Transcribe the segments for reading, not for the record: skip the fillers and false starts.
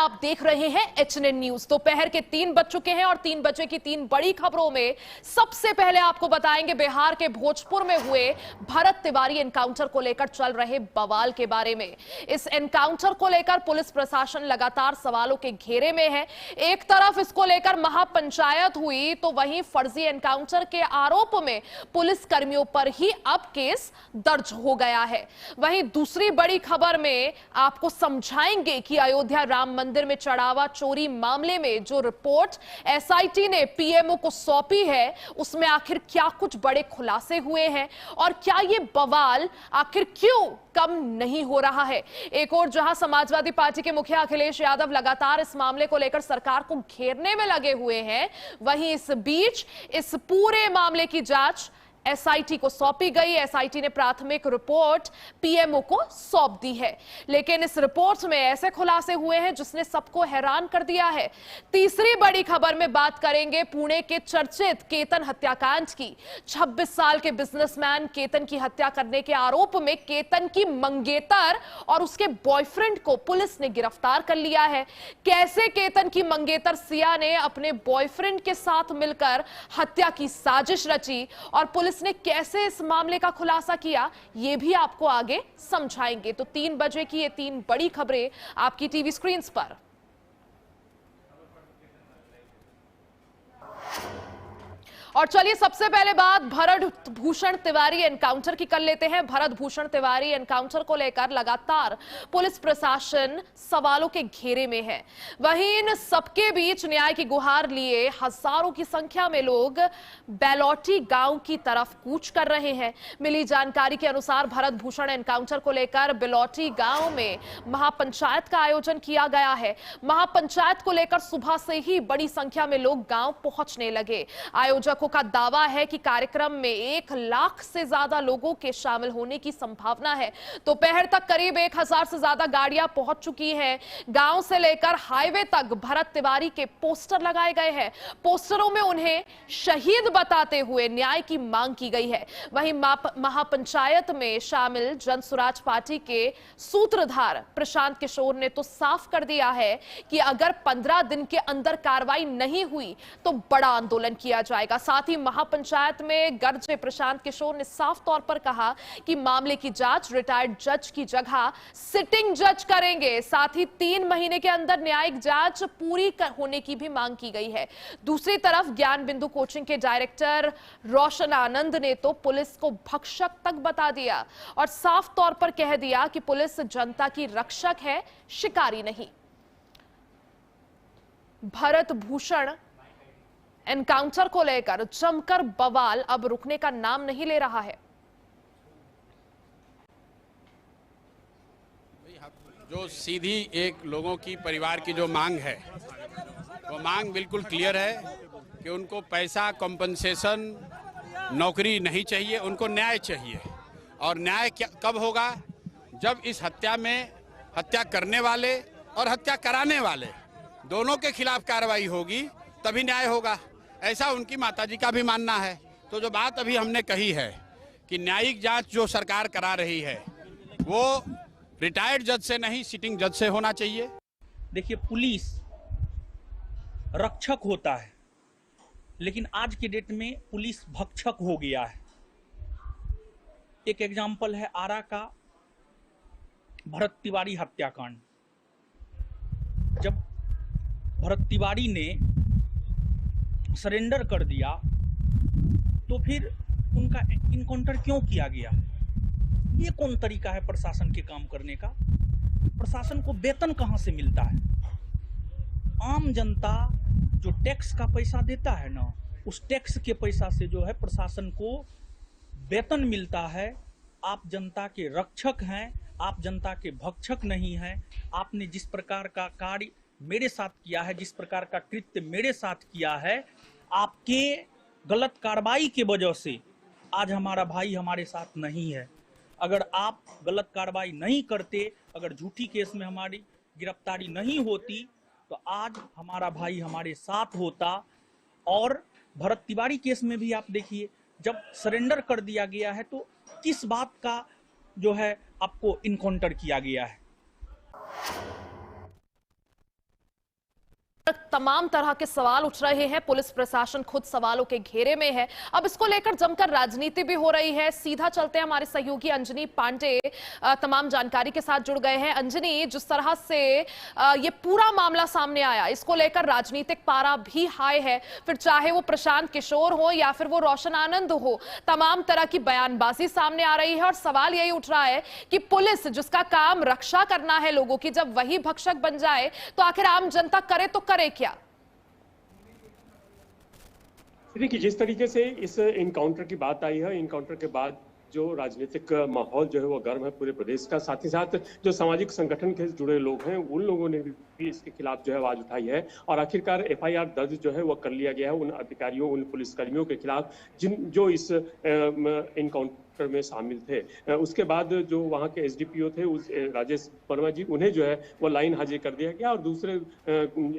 आप देख रहे हैं एचएनएन न्यूज। दोपहर के 3 बज चुके हैं और 3 बजे की 3 बड़ी खबरों में सबसे पहले आपको बताएंगे बिहार के भोजपुर में हुए भरत तिवारी एनकाउंटर को लेकर चल रहे बवाल के बारे में। इस एनकाउंटर को लेकर पुलिस प्रशासन लगातार सवालों के घेरे में है। एक तरफ इसको लेकर महापंचायत हुई तो वहीं फर्जी एनकाउंटर के आरोप में पुलिस कर्मियों पर ही अब केस दर्ज हो गया है। वहीं दूसरी बड़ी खबर में आपको समझाएंगे कि अयोध्या राम मंदिर में चढ़ावा चोरी मामले में जो रिपोर्ट एसआईटी ने पीएमओ को सौंपी है उसमें आखिर क्या कुछ बड़े खुलासे हुए हैं और क्या ये बवाल आखिर क्यों कम नहीं हो रहा है। एक और जहां समाजवादी पार्टी के मुखिया अखिलेश यादव लगातार इस मामले को लेकर सरकार को घेरने में लगे हुए हैं, वहीं इस बीच इस पूरे मामले की जांच एसआईटी को सौंपी गई। एसआईटी ने प्राथमिक रिपोर्ट पीएमओ को सौंप दी है, लेकिन इस रिपोर्ट में ऐसे खुलासे हुए हैं जिसने सबको हैरान कर दिया है। तीसरी बड़ी खबर में बात करेंगे पुणे के चर्चित केतन हत्याकांड की। 26 साल के बिजनेसमैन केतन की हत्या करने के आरोप में केतन की मंगेतर और उसके बॉयफ्रेंड को पुलिस ने गिरफ्तार कर लिया है। कैसे केतन की मंगेतर सिया ने अपने बॉयफ्रेंड के साथ मिलकर हत्या की साजिश रची और पुलिस ने कैसे इस मामले का खुलासा किया, यह भी आपको आगे समझाएंगे। तो 3 बजे की ये 3 बड़ी खबरें आपकी टीवी स्क्रीन पर। और चलिए सबसे पहले बात भरत भूषण तिवारी एनकाउंटर की कर लेते हैं। भरत भूषण तिवारी एनकाउंटर को लेकर लगातार पुलिस प्रशासन सवालों के घेरे में है। वहीं इन सबके बीच न्याय की गुहार लिए हजारों की संख्या में लोग बेलौटी गांव की तरफ कूच कर रहे हैं। मिली जानकारी के अनुसार भरत भूषण एनकाउंटर को लेकर बेलौटी गांव में महापंचायत का आयोजन किया गया है। महापंचायत को लेकर सुबह से ही बड़ी संख्या में लोग गांव पहुंचने लगे। आयोजकों का दावा है कि कार्यक्रम में 1 लाख से ज्यादा लोगों के शामिल होने की संभावना है। दोपहर तक करीब 1000 से ज्यादा गाड़ियां पहुंच चुकी हैं। गांव से लेकर हाईवे तक भरत तिवारी के पोस्टर लगाए गए हैं। पोस्टरों में उन्हें शहीद बताते हुए न्याय की मांग की गई है। वहीं महापंचायत में शामिल जनसुराज पार्टी के सूत्रधार प्रशांत किशोर ने तो साफ कर दिया है कि अगर 15 दिन के अंदर कार्रवाई नहीं हुई तो बड़ा आंदोलन किया जाएगा। साथ ही महापंचायत में गरजे प्रशांत किशोर ने साफ तौर पर कहा कि मामले की जांच रिटायर्ड जज की जगह सिटिंग जज करेंगे। साथ ही 3 महीने के अंदर न्यायिक जांच पूरी होने की भी मांग की गई है। दूसरी तरफ ज्ञान बिंदु कोचिंग के डायरेक्टर रोशन आनंद ने तो पुलिस को भक्षक तक बता दिया और साफ तौर पर कह दिया कि पुलिस जनता की रक्षक है, शिकारी नहीं। भरत भूषण एनकाउंटर को लेकर जमकर बवाल अब रुकने का नाम नहीं ले रहा है। जो सीधी एक लोगों की परिवार की जो मांग है वो मांग बिल्कुल क्लियर है कि उनको पैसा कॉम्पनसेशन नौकरी नहीं चाहिए, उनको न्याय चाहिए। और न्याय कब होगा? जब इस हत्या में हत्या करने वाले और हत्या कराने वाले दोनों के खिलाफ कार्रवाई होगी तभी न्याय होगा, ऐसा उनकी माताजी का भी मानना है। तो जो बात अभी हमने कही है कि न्यायिक जांच जो सरकार करा रही है वो रिटायर्ड जज से नहीं सिटिंग जज से होना चाहिए। देखिए, पुलिस रक्षक होता है लेकिन आज के डेट में पुलिस भक्षक हो गया है। एक एग्जाम्पल है आरा का भरत तिवारी हत्याकांड। जब भरत तिवारी ने सरेंडर कर दिया तो फिर उनका इनकाउंटर क्यों किया गया? ये कौन तरीका है प्रशासन के काम करने का? प्रशासन को वेतन कहां से मिलता है? आम जनता जो टैक्स का पैसा देता है ना, उस टैक्स के पैसा से जो है प्रशासन को वेतन मिलता है। आप जनता के रक्षक हैं, आप जनता के भक्षक नहीं हैं। आपने जिस प्रकार का कार्य मेरे साथ किया है, जिस प्रकार का कृत्य मेरे साथ किया है, आपके गलत कार्रवाई के वजह से आज हमारा भाई हमारे साथ नहीं है। अगर आप गलत कार्रवाई नहीं करते, अगर झूठी केस में हमारी गिरफ्तारी नहीं होती तो आज हमारा भाई हमारे साथ होता। और भरत तिवारी केस में भी आप देखिए, जब सरेंडर कर दिया गया है तो किस बात का जो है आपको इनकाउंटर किया गया है? तमाम तरह के सवाल उठ रहे हैं। पुलिस प्रशासन खुद सवालों के घेरे में है। अब इसको लेकर जमकर राजनीति भी हो रही है। सीधा चलते हैं, हमारे सहयोगी अंजनी पांडे तमाम जानकारी के साथ जुड़ गए हैं। अंजनी, जिस तरह से ये पूरा मामला सामने आया, इसको लेकर राजनीतिक पारा भी हाई है। फिर चाहे वो प्रशांत किशोर हो या फिर वो रोशन आनंद हो, तमाम तरह की बयानबाजी सामने आ रही है और सवाल यही उठ रहा है कि पुलिस जिसका काम रक्षा करना है लोगों की, जब वही भक्षक बन जाए तो आखिर आम जनता करे तो करे क्या? देखिए, जिस तरीके से इस इनकाउंटर की बात आई है, इनकाउंटर के बाद जो राजनीतिक माहौल जो है वो गर्म है पूरे प्रदेश का। साथ ही साथ जो सामाजिक संगठन के जुड़े लोग हैं, उन लोगों ने भी इसके खिलाफ जो है आवाज उठाई है और आखिरकार एफआईआर दर्ज जो है वो कर लिया गया है उन अधिकारियों, उन पुलिसकर्मियों के खिलाफ जो इस इनकाउंटर में शामिल थे। उसके बाद जो वहाँ के एसडीपीओ थे, उस राजेश वर्मा जी, उन्हें जो है वो लाइन हाजिर कर दिया गया और दूसरे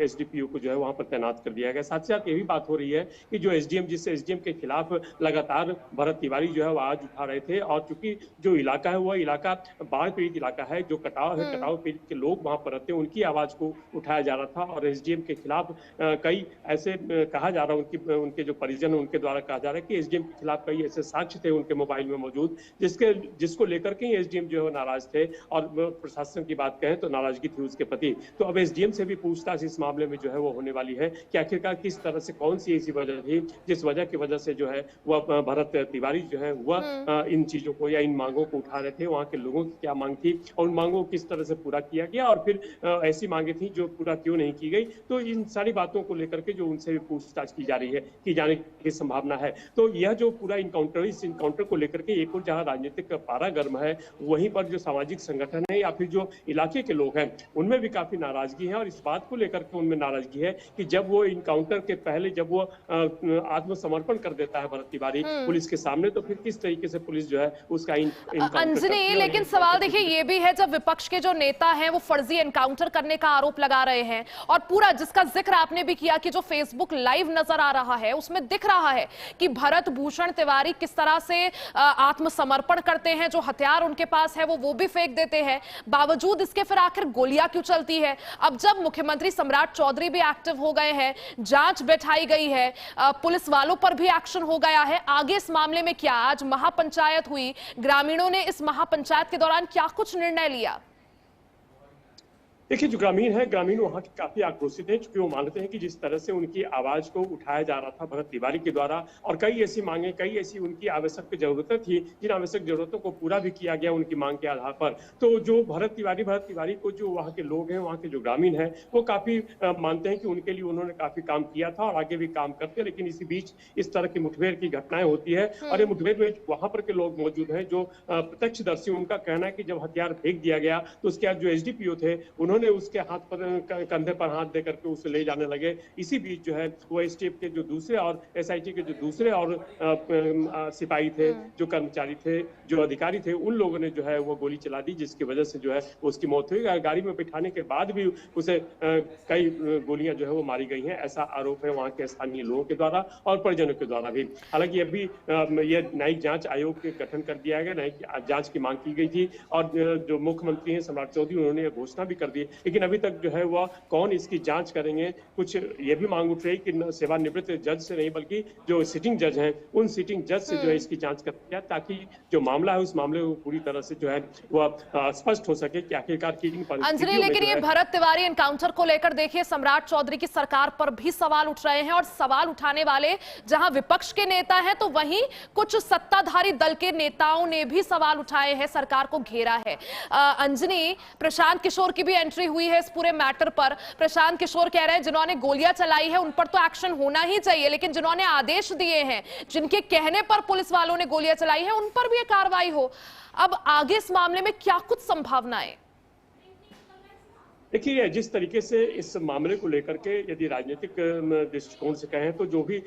एसडीपीओ को जो है वहाँ पर तैनात कर दिया गया। साथ ही साथ ये भी बात हो रही है कि जो एसडीएम, जिस एसडीएम के खिलाफ लगातार भरत तिवारी जो है वो आवाज उठा रहे थे, और चूंकि जो इलाका है वह इलाका बाढ़ पीड़ित इलाका है, जो कटाव है, कटाव पीड़ित के लोग वहाँ पर रहते हैं, उनकी आवाज को उठाया जा रहा था और एसडीएम के खिलाफ कई ऐसे कहा जा रहा है, उनके जो परिजन उनके द्वारा कहा जा रहा है कि एसडीएम के खिलाफ कई ऐसे साक्ष्य थे उनके मोबाइल में मौजूद, जिसको लेकर के एसडीएम जो है नाराज थे और प्रशासन की बात कहें तो नाराजगी थी उसके प्रति। तो अब एसडीएम से भी पूछताछ इस मामले में जो है वो होने वाली है कि आखिरकार किस तरह से, कौन सी ऐसी वजह थी जिस वजह की वजह से जो है वह भरत तिवारी जो है वह इन चीजों को या इन मांगों को उठा रहे थे। वहाँ के लोगों की क्या मांग थी और उन मांगों को किस तरह से पूरा किया गया और फिर ऐसी मांगे थी जो पूरा क्यों नहीं की गई। तो इन सारी बातों को लेकर के जो उनसे भी पूछताछ की जा रही है, की जाने की संभावना है। तो यह जो पूरा इनकाउंटर, इस इनकाउंटर को लेकर के एक और जहां राजनीतिक पारा गर्म है, वहीं पर जो सामाजिक संगठन है या फिर जो इलाके के लोग हैं, उनमें भी काफी नाराजगी है और इस बात को लेकर के उनमें नाराजगी है कि जब वो इनकाउंटर के पहले जब वो आत्मसमर्पण कर देता है भरत तिवारी पुलिस के सामने, तो फिर किस तरीके से पुलिस जो है उसका अंजनी, लेकिन सवाल देखिए ये भी है, जब विपक्ष के जो नेता हैं वो फर्जी एनकाउंटर करने का आरोप लगा रहे हैं और पूरा जिसका जिक्र आपने भी किया कि जो फेसबुक लाइव नजर आ रहा है उसमें दिख रहा है कि भरत भूषण तिवारी किस तरह से आत्मसमर्पण करते हैं, जो हथियार उनके पास है वो भी फेंक देते हैं। बावजूद इसके फिर आखिर गोलियां क्यों चलती है? अब जब मुख्यमंत्री सम्राट चौधरी भी एक्टिव हो गए हैं, जांच बैठाई गई है, पुलिस वालों पर भी एक्शन हो गया है, आगे इस मामले में क्या? आज महापंचायत हुई, ग्रामीणों ने इस महापंचायत के दौरान क्या कुछ निर्णय लिया? देखिए, जो ग्रामीण है, ग्रामीण वहाँ के काफी आक्रोशित हैं, क्योंकि वो मानते हैं कि जिस तरह से उनकी आवाज को उठाया जा रहा था भरत तिवारी के द्वारा और कई ऐसी मांगे, कई ऐसी उनकी आवश्यक जरूरतें थी जिन आवश्यक जरूरतों को पूरा भी किया गया उनकी मांग के आधार पर। तो जो भरत तिवारी को जो वहाँ के लोग हैं, वहाँ के जो ग्रामीण हैं, वो काफी मानते हैं कि उनके लिए उन्होंने काफी काम किया था और आगे भी काम करते हैं। लेकिन इसी बीच इस तरह की मुठभेड़ की घटनाएं होती है और ये मुठभेड़ में वहां पर के लोग मौजूद हैं जो प्रत्यक्षदर्शी, उनका कहना है कि जब हथियार फेंक दिया गया तो उसके बाद जो एसडीपीओ थे उन्होंने उसके हाथ पर, कंधे पर हाथ देकर के उसे ले जाने लगे। इसी बीच जो है वो एसटीएफ के जो दूसरे और एसआईटी के जो दूसरे और सिपाही थे, जो कर्मचारी थे, जो अधिकारी थे, उन लोगों ने जो है वो गोली चला दी, जिसकी वजह से जो है उसकी मौत हुई। गाड़ी में बिठाने के बाद भी उसे कई गोलियां जो है वो मारी गई हैं, ऐसा आरोप है वहाँ के स्थानीय लोगों के द्वारा और परिजनों के द्वारा भी। हालांकि अभी ये न्यायिक जांच आयोग के गठन कर दिया गया, न्यायिक जांच की मांग की गई थी और जो मुख्यमंत्री हैं सम्राट चौधरी, उन्होंने ये घोषणा भी कर दी, लेकिन अभी तक जो है वह कौन इसकी जांच करेंगे। कुछ ये भी मांग उठ रही कि सेवानिवृत्त जज से नहीं बल्कि जो सिटिंग जज हैं, उन सिटिंग जज से जो है इसकी जांच कर दिया, ताकि जो मामला है उस मामले को पूरी तरह से जो है वह स्पष्ट हो सके कि आखिरकार किन अंजनी, लेकिन ये भरत तिवारी एनकाउंटर को लेकर देखिए सम्राट चौधरी की सरकार पर भी सवाल उठ रहे हैं और सवाल उठाने वाले जहां विपक्ष के नेता हैं तो वहीं कुछ सत्ताधारी दल के नेताओं ने भी सवाल उठाए हैं, सरकार को घेरा है। अंजनी, प्रशांत किशोर की भी एंट्री हुई है इस पूरे मैटर पर। प्रशांत किशोर कह रहे हैं जिन्होंने गोलियां चलाई है उन पर तो एक्शन होना ही चाहिए, लेकिन जिन्होंने आदेश दिए हैं, जिनके कहने पर पुलिस वालों ने गोलियां चलाई है, उन पर भी कार्रवाई हो। अब आगे इस मामले में क्या कुछ संभावनाएं? देखिए, जिस तरीके से इस मामले को लेकर के यदि राजनीतिक दृष्टिकोण से कहें तो जो भी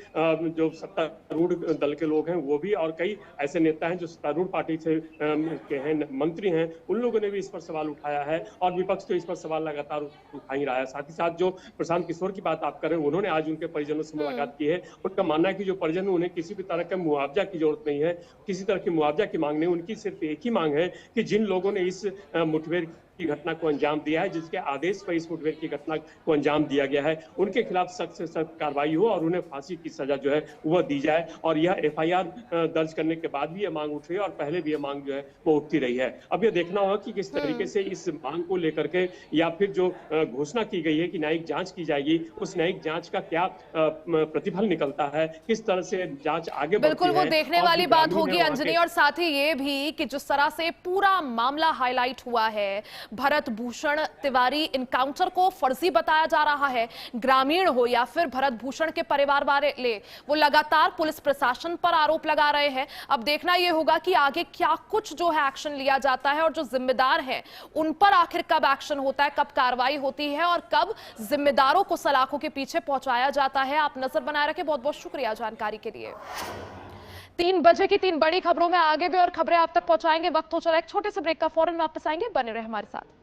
जो सत्तारूढ़ दल के लोग हैं वो भी और कई ऐसे नेता हैं जो सत्तारूढ़ पार्टी से के हैं, मंत्री हैं, उन लोगों ने भी इस पर सवाल उठाया है और विपक्ष तो इस पर सवाल लगातार उठा ही रहा है। साथ ही साथ जो प्रशांत किशोर की बात आप कर रहे हैं, उन्होंने आज उनके परिजनों से मुलाकात की है। उनका मानना है कि जो परिजन, उन्हें किसी भी तरह का मुआवजा की जरूरत नहीं है, किसी तरह की मुआवजा की मांग नहीं, उनकी सिर्फ एक ही मांग है कि जिन लोगों ने इस मुठभेड़ की घटना को अंजाम दिया है, जिसके आदेश पर इस मुठभेड़ की घटना को अंजाम दिया गया है, उनके खिलाफ सख्त से सख्त कार्रवाई हो और उन्हें फांसी की सजा जो है वह दी जाए। और यह एफआईआर दर्ज करने के बाद भी यह मांग उठ रही है और पहले भी यह मांग जो है वो उठती रही है। अब यह देखना होगा कि किस तरीके से इस मांग को लेकर के या फिर जो घोषणा की गई है कि न्यायिक जांच की जाएगी, उस न्यायिक जांच का क्या प्रतिफल निकलता है, किस तरह से जांच आगे बढ़ती है। बिल्कुल, वो देखने और वाली जो बात ग्रामीण होगी है वहाँ अंजनी। के- और साथ ही ये भी कि जिस तरह से पूरा मामला हाईलाइट हुआ है, भरत भूषण तिवारी इनकाउंटर को फर्जी बताया जा रहा है, ग्रामीण हो या फिर भरत भूषण के परिवार वाले, वो लगातार पुलिस प्रशासन पर आरोप लगा रहे हैं। अब देखना यह होगा कि आगे क्या कुछ जो है एक्शन लिया जाता है और जो जिम्मेदार हैं उन पर आखिर कब एक्शन होता है, कब कार्रवाई होती है और कब जिम्मेदारों को सलाखों के पीछे पहुंचाया जाता है। आप नजर बनाए रखें। बहुत बहुत शुक्रिया जानकारी के लिए। 3 बजे की 3 बड़ी खबरों में आगे भी और खबरें आप तक पहुंचाएंगे। वक्त हो चला एक छोटे से ब्रेक का, फौरन वापस आएंगे, बने रहे हमारे साथ।